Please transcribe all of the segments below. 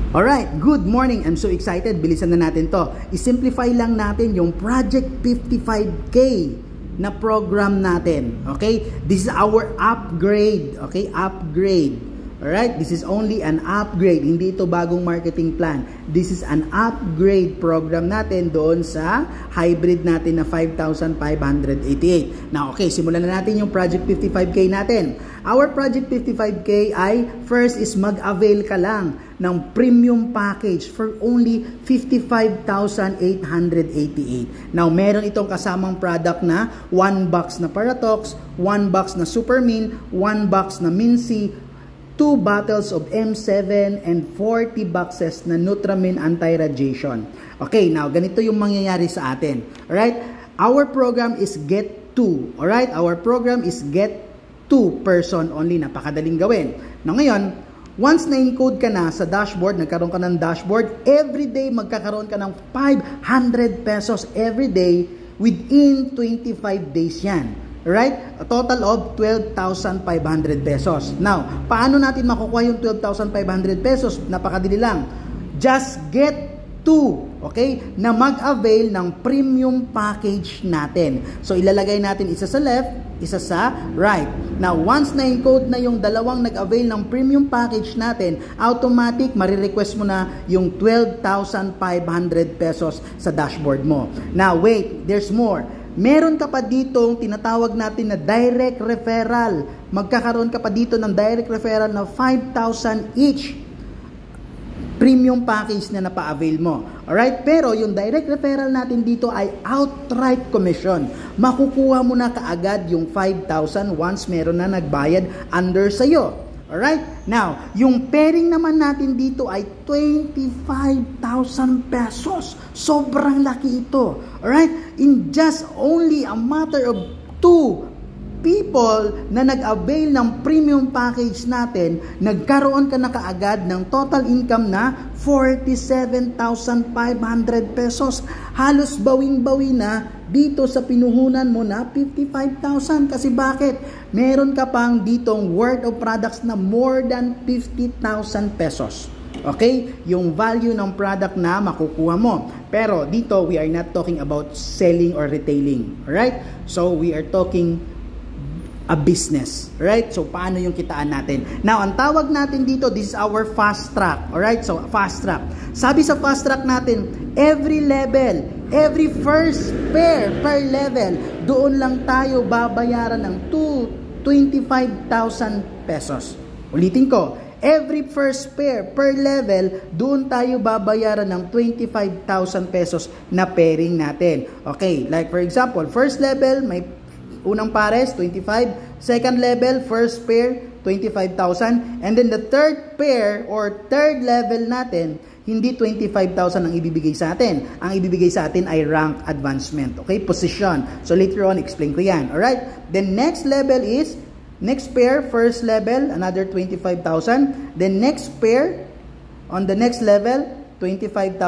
Alright, good morning. I'm so excited. Bilisan na natin to. I-simplify lang natin yung Project 55K na program natin. Okay? This is our upgrade. Okay? Upgrade. Alright? This is only an upgrade. Hindi ito bagong marketing plan. This is an upgrade program natin doon sa hybrid natin na 5,588. Now, okay. Simulan na natin yung Project 55K natin. Our Project 55K ay first is mag-avail ka lang ng premium package for only 55,888. Now, meron itong kasamang product na 1 box na Paratox, 1 box na Supermin, 1 box na Mincy, 2 bottles of M7, and 40 boxes na Nutramin Anti-Radiation. Okay, now, ganito yung mangyayari sa atin. Alright? Our program is Get 2. Alright? Our program is Get 2 person only. Napakadaling gawin. Now, ngayon, once na-encode ka na sa dashboard, nagkaroon ka ng dashboard, everyday magkakaroon ka ng 500 pesos everyday within 25 days yan. Right? A total of 12,500 pesos. Now, paano natin makukuha yung 12,500 pesos? Napakadali lang. Just get 2, okay, na mag-avail ng premium package natin. So, ilalagay natin isa sa left, isa sa right. Now, once na-encode na yung dalawang nag-avail ng premium package natin, automatic, marirequest mo na yung 12,500 pesos sa dashboard mo. Now, wait, there's more. Meron ka pa dito tinatawag natin na direct referral. Magkakaroon ka pa dito ng direct referral na 5,000 each premium package na napa-avail mo. Alright? Pero yung direct referral natin dito ay outright commission. Makukuha mo na kaagad yung 5,000 once meron na nagbayad under sa'yo. Alright? Now, yung pairing naman natin dito ay 25,000 pesos. Sobrang laki ito. Alright? In just only a matter of 2 people na nag-avail ng premium package natin, nagkaroon ka na kaagad ng total income na 47,500 pesos. Halos bawing-bawi na dito sa pinuhunan mo na 55,000. Kasi bakit? Meron ka pang ditong worth of products na more than 50,000 pesos. Okay? Yung value ng product na makukuha mo. Pero dito, we are not talking about selling or retailing. Alright? So, we are talking a business, right? So, paano yung kitaan natin? Now, ang tawag natin dito, this is our fast track, alright? So, fast track. Sabi sa fast track natin, every level, every first pair per level, doon lang tayo babayaran ng 25,000 pesos. Ulitin ko, every first pair per level, doon tayo babayaran ng 25,000 pesos na pairing natin. Okay, like for example, first level, may unang pares, 25. Second level, first pair, 25,000. And then the third pair or third level natin, hindi 25,000 ang ibibigay sa atin. Ang ibibigay sa atin ay rank advancement. Okay? Position. So later on, explain ko yan. Alright? Then next level is, next pair, first level, another 25,000. Then next pair, on the next level, 25,000.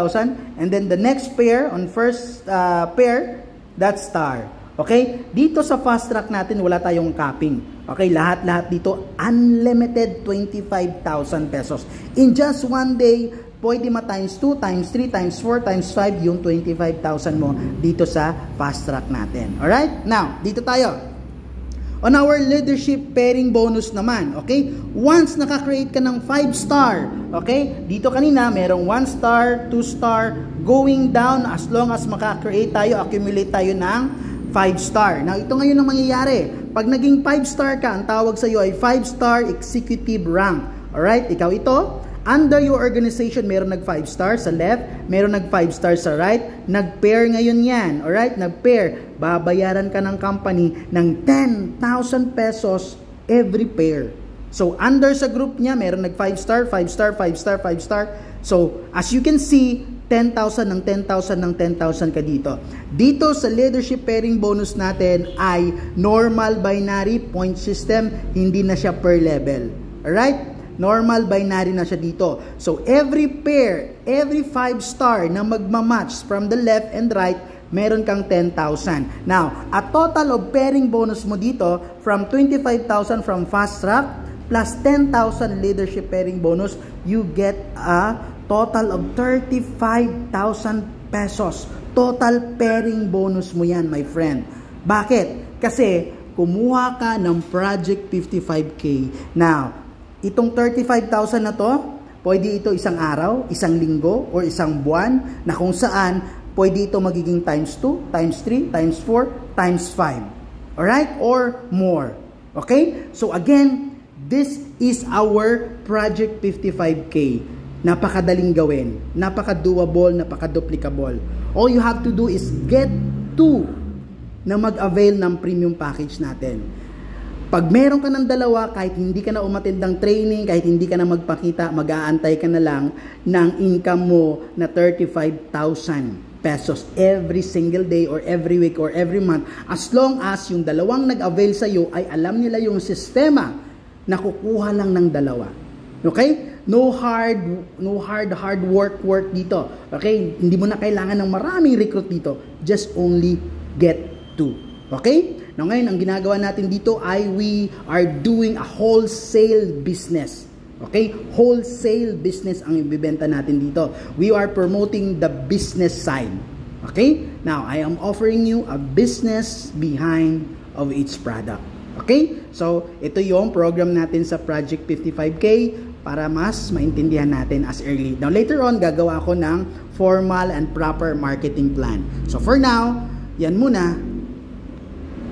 And then the next pair, on first pair, that's star. Okay? Dito sa fast track natin, wala tayong capping. Okay? Lahat-lahat dito, unlimited 25,000 pesos. In just one day, pwede ma-times 2, times 3, times 4, times 5 yung 25,000 mo dito sa fast track natin. Alright? Now, dito tayo. On our leadership pairing bonus naman, okay? Once naka-create ka ng 5-star, okay? Dito kanina, merong 1-star, 2-star, going down as long as maka-create tayo, accumulate tayo ng 5-star. Now, ito ngayon ang mangyayari. Pag naging 5-star ka, ang tawag sa iyo ay 5-star executive rank. Alright? Ikaw ito. Under your organization, meron nag 5-star sa left, meron nag 5-star sa right. Nag-pair ngayon yan. Alright? Nag-pair. Babayaran ka ng company ng 10,000 pesos every pair. So, under sa group niya, meron nag 5-star, 5-star, 5-star, 5-star. So, as you can see, 10,000 ng 10,000 ng 10,000 ka dito. Dito sa leadership pairing bonus natin ay normal binary point system, hindi na siya per level. Alright? Normal binary na siya dito. So, every pair, every 5-star na magmamatch from the left and right, meron kang 10,000. Now, a total of pairing bonus mo dito from 25,000 from fast track plus 10,000 leadership pairing bonus, you get a total of 35,000 pesos. Total pairing bonus mo yan, my friend. Bakit? Kasi kumuha ka ng Project 55K. Now, itong 35,000 na to, pwede ito isang araw, isang linggo, or isang buwan, na kung saan pwede ito magiging times 2, times 3, times 4, times 5. Alright? Or more. Okay? So again, this is our Project 55K. Napakadaling gawin. Napaka-doable, napaka-duplicable. All you have to do is get to na mag-avail ng premium package natin. Pag meron ka ng dalawa, kahit hindi ka na umattend ng training, kahit hindi ka na magpakita, mag-aantay ka na lang ng income mo na 35,000 pesos every single day or every week or every month, as long as yung dalawang nag-avail sa'yo ay alam nila yung sistema na kukuha lang ng dalawa. Okay? No hard work dito. Okay? Hindi mo na kailangan ng maraming recruit dito. Just only get to. Okay? Now ngayon, ang ginagawa natin dito ay we are doing a wholesale business. Okay? Wholesale business ang ibibenta natin dito. We are promoting the business side. Okay? Now, I am offering you a business behind of each product. Okay? So, ito yung program natin sa Project 55K para mas maintindihan natin as early. Now, later on, gagawa ako ng formal and proper marketing plan. So, for now, yan muna.